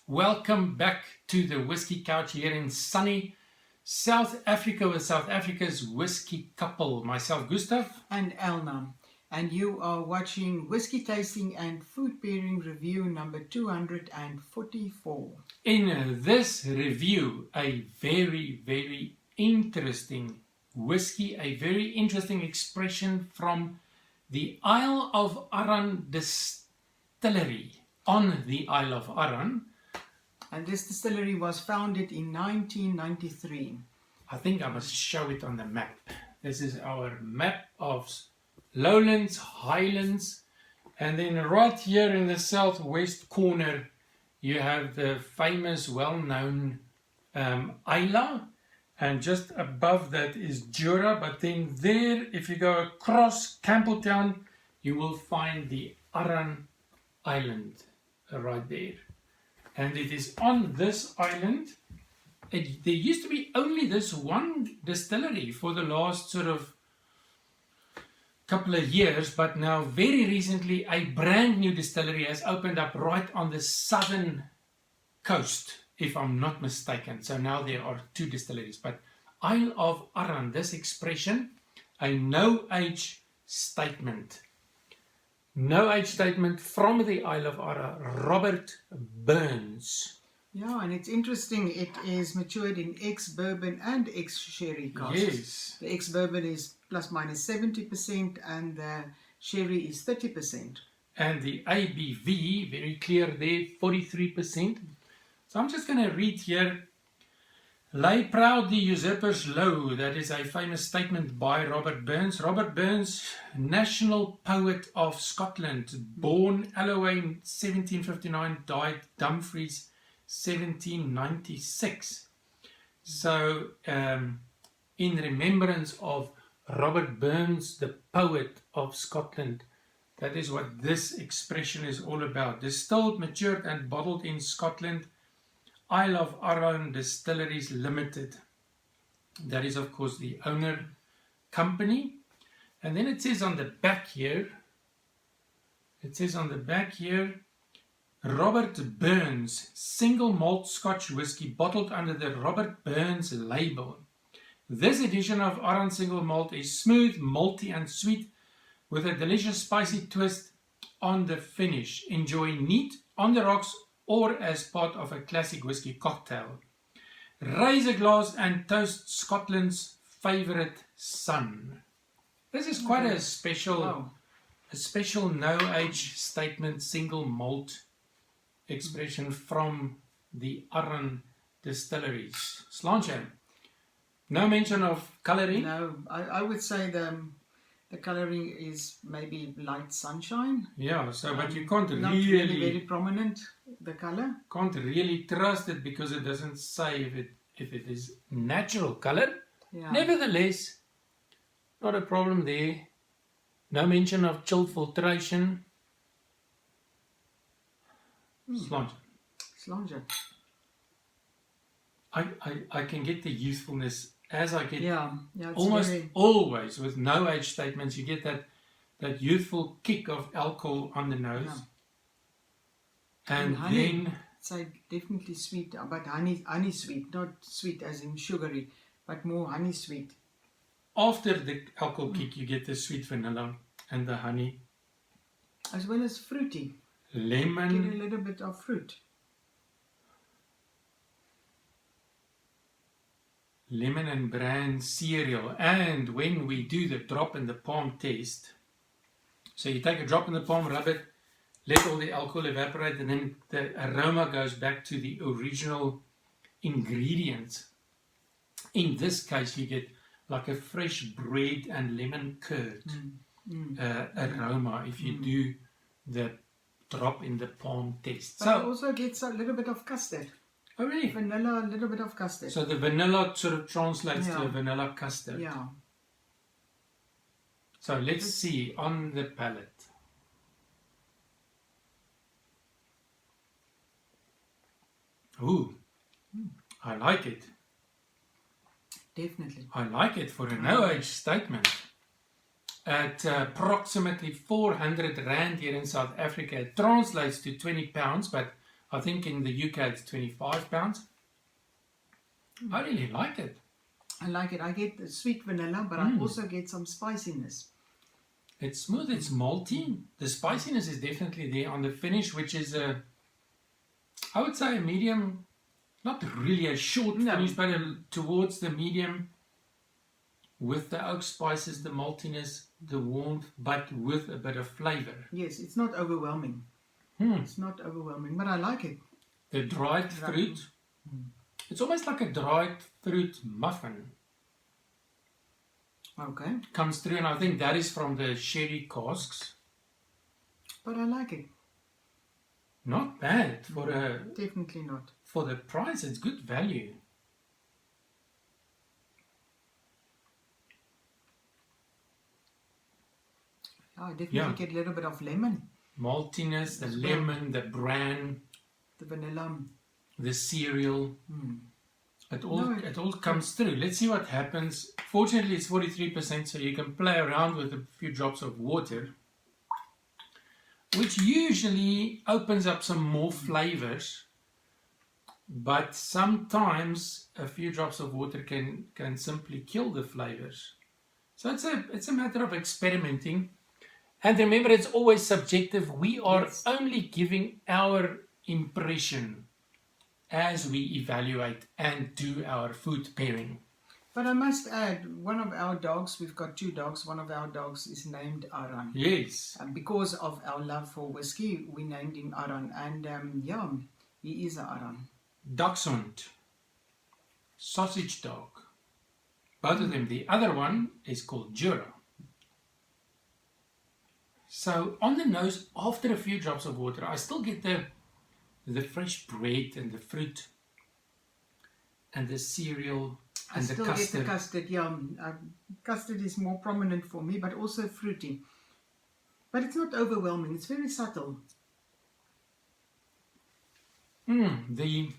Welcome back to the Whiskey Couch here in sunny South Africa with South Africa's whiskey couple, myself GUSTAV and ELNA, and you are watching Whiskey Tasting and Food Pairing Review number 244. In this review, a very interesting whiskey, a very interesting expression from the Isle of Arran distillery on the Isle of Arran. And this distillery was founded in 1993. I think I must show it on the map. This is our map of lowlands, highlands, and then right here in the southwest corner you have the famous, well-known Isla, and just above that is Jura. But then there, if you go across Campbelltown, you will find the Arran Island right there. And it is on this island. There used to be only this one distillery for the last sort of couple of years, but now very recently a brand new distillery has opened up right on the southern coast, if I'm not mistaken. So now there are two distilleries. But Isle of Arran, this expression, a no-age statement. No-age statement from the Isle of Arran, Robert Burns. Yeah, and it's interesting, it is matured in ex-Bourbon and ex-Sherry casks. Yes. The ex-Bourbon is plus minus 70% and the Sherry is 30%. And the ABV, very clear there, 43%. So I'm just going to read here. Lay proud the usurpers low. That is a famous statement by Robert Burns. Robert Burns, national poet of Scotland, born Alloway in 1759, died Dumfries 1796. So in remembrance of Robert Burns, the poet of Scotland, that is what this expression is all about. Distilled, matured and bottled in Scotland, Isle of Arran Distilleries Limited. That is, of course, the owner company. And then it says on the back here, Robert Burns single malt Scotch whisky bottled under the Robert Burns label. This edition of Arran single malt is smooth, malty and sweet with a delicious spicy twist on the finish. Enjoy neat, on the rocks, or as part of a classic whiskey cocktail. Raise a glass and toast Scotland's favourite son. This is quite a special no-age statement, single malt expression from the Arran distilleries. Sláinte. No mention of colouring? No, I would say the colouring is maybe light sunshine. Yeah, so but you can't not really very prominent, the colour. Can't really trust it because it doesn't say if it is natural colour. Yeah. Nevertheless, not a problem there. No mention of chilled filtration. Sláinte. I can get the youthfulness as I get almost always with no age statements. You get that youthful kick of alcohol on the nose. Yeah. And honey, then it's definitely sweet, but honey sweet, not sweet as in sugary, but more honey sweet. After the alcohol kick, you get the sweet vanilla and the honey, as well as fruity. Lemon. Get a little bit of fruit. Lemon and bran cereal. And when we do the drop in the palm test, so you take a drop in the palm, rub it, let all the alcohol evaporate, and then the aroma goes back to the original ingredients. In this case, you get like a fresh bread and lemon curd aroma if you do the drop in the palm test. But it also gets a little bit of custard. Oh really? Vanilla, a little bit of custard. So the vanilla sort of translates to a vanilla custard. Yeah. So let's see on the palate. Ooh, I like it. Definitely. I like it for a no-age statement. At approximately 400 Rand here in South Africa, it translates to £20, but I think in the UK it's £25. I really like it. I like it. I get the sweet vanilla, but I also get some spiciness. It's smooth, it's malty. The spiciness is definitely there on the finish, which is I would say a medium, not really a short finish, but towards the medium, with the oak spices, the maltiness, the warmth, but with a bit of flavour. Yes, it's not overwhelming. It's not overwhelming, but I like it. The dried fruit, it's almost like a dried fruit muffin. Okay. Comes through, and I think that is from the sherry casks. But I like it. Not bad for Definitely not. for the price. It's good value. I definitely get a little bit of lemon. Maltiness, the lemon, the bran, The vanilla. the cereal. It all comes through. Let's see what happens. Fortunately, it's 43%, so you can play around with a few drops of water, which usually opens up some more flavors. But sometimes a few drops of water can simply kill the flavors. So it's a matter of experimenting. And remember, it's always subjective. We are only giving our impression as we evaluate and do our food pairing. But I must add, one of our dogs, we've got 2 dogs, one of our dogs is named Arran. Yes. And because of our love for whiskey, we named him Arran. And yeah, he is an Arran. Dachshund, sausage dog, both of them. The other one is called Jura. So on the nose, after a few drops of water, I still get the fresh bread and the fruit and the cereal and the custard. I still get the custard, yeah. Custard is more prominent for me, but also fruity. But it's not overwhelming. It's very subtle. The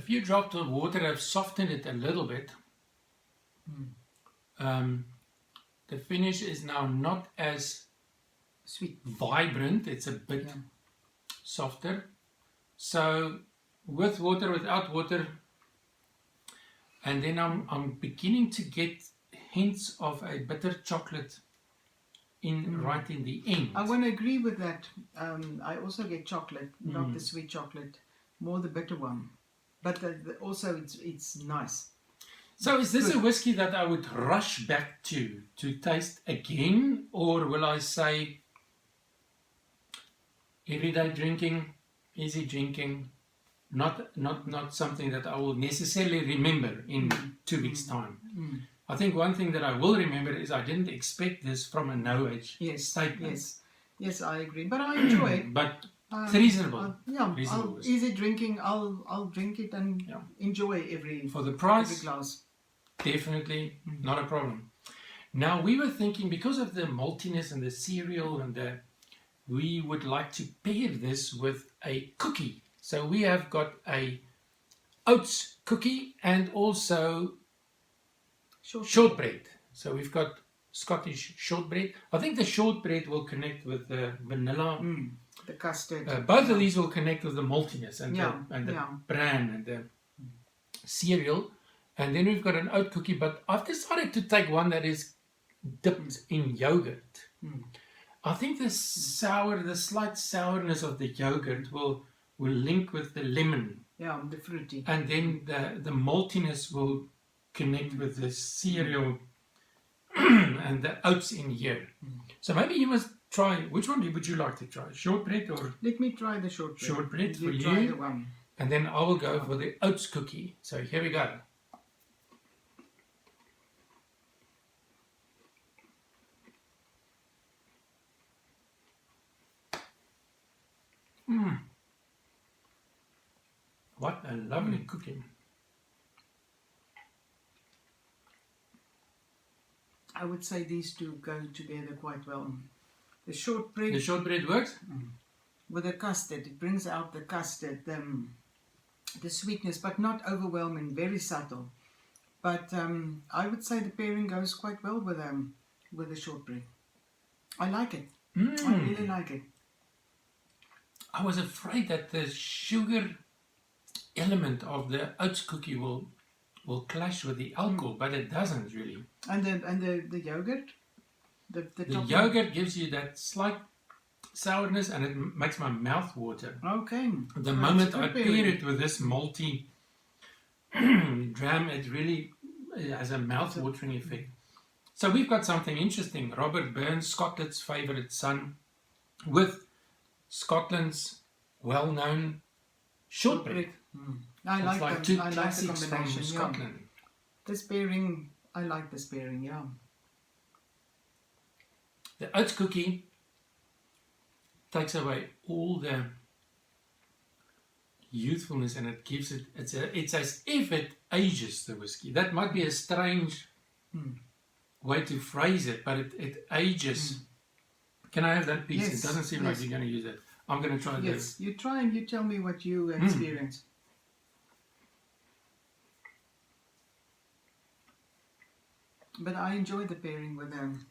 few drops of water have softened it a little bit. The finish is now not as Sweet, vibrant. It's a bit softer. So with water, without water, and then I'm beginning to get hints of a bitter chocolate right in the end. I want to agree with that. I also get chocolate, not the sweet chocolate, more the bitter one. But also it's nice. So is this a whiskey that I would rush back to taste again, or will I say everyday drinking, easy drinking, not something that I will necessarily remember in 2 weeks' time? I think one thing that I will remember is I didn't expect this from a no-age statement. Yes, I agree. But I enjoy it. But it's reasonable. Reasonable easy drinking. I'll drink it and enjoy for the price. every glass. Definitely not a problem. Now we were thinking, because of the maltiness and the cereal and we would like to pair this with a cookie. So we have got a oats cookie and also shortbread. So we've got Scottish shortbread. I think the shortbread will connect with the vanilla. The custard. Both of these will connect with the maltiness and the bran and the cereal. And then we've got an oat cookie, but I've decided to take one that is dipped in yogurt. I think the slight sourness of the yogurt will link with the lemon. Yeah, the fruity. And then the maltiness will connect with the cereal and the oats in here. So maybe you must try. Which one would you like to try? Shortbread or? Let me try the shortbread. Shortbread for you. Try the one. And then I will go for the oats cookie. So here we go. What a lovely cookie. I would say these two go together quite well. The shortbread. The shortbread works? With the custard, it brings out the custard, the sweetness, but not overwhelming, very subtle. But I would say the pairing goes quite well with the shortbread. I like it. I really like it. I was afraid that the sugar element of the oats cookie will clash with the alcohol, but it doesn't really. And the yogurt? The yogurt gives you that slight sourness, and it makes my mouth water. Okay. The moment I pair it with this malty dram, it really has a mouth-watering effect. So we've got something interesting. Robert Burns, Scotland's favourite son, with Scotland's well-known shortbread. I like like them. two I like the classics from combination. Scotland. Yeah. This pairing, I like this pairing. Yeah. The oats cookie takes away all the youthfulness, and it gives it. It's as if it ages the whiskey. That might be a strange way to phrase it, but it ages. Can I have that piece? Yes, It doesn't seem like you're going to use it. I'm going to try this. Yes, you try and you tell me what you experience. But I enjoy the pairing with them.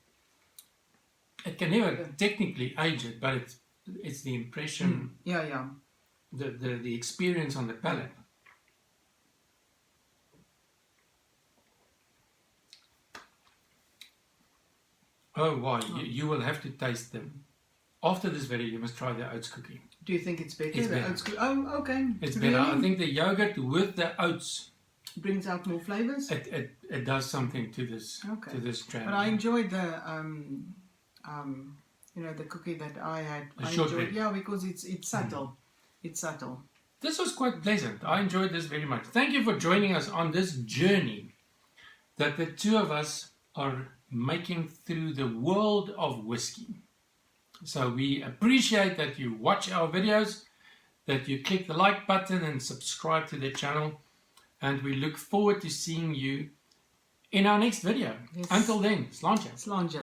It can never technically age it, but it's the impression, Yeah. the experience on the palate. Oh, wow. You will have to taste them. After this video, you must try the oats cookie. Do you think it's better? It's the better. oats oh, okay. It's Really? better. I think the yogurt with the oats, Brings out more flavors. it does something to this Okay. to this dram. But I enjoyed the the cookie that I had. The I shortbread. enjoyed, yeah, because it's subtle. It's subtle. This was quite pleasant. I enjoyed this very much. Thank you for joining us on this journey that the two of us are making through the world of whiskey. So we appreciate that you watch our videos, that you click the like button and subscribe to the channel, and we look forward to seeing you in our next video. Yes. Until then, sláinte. Sláinte.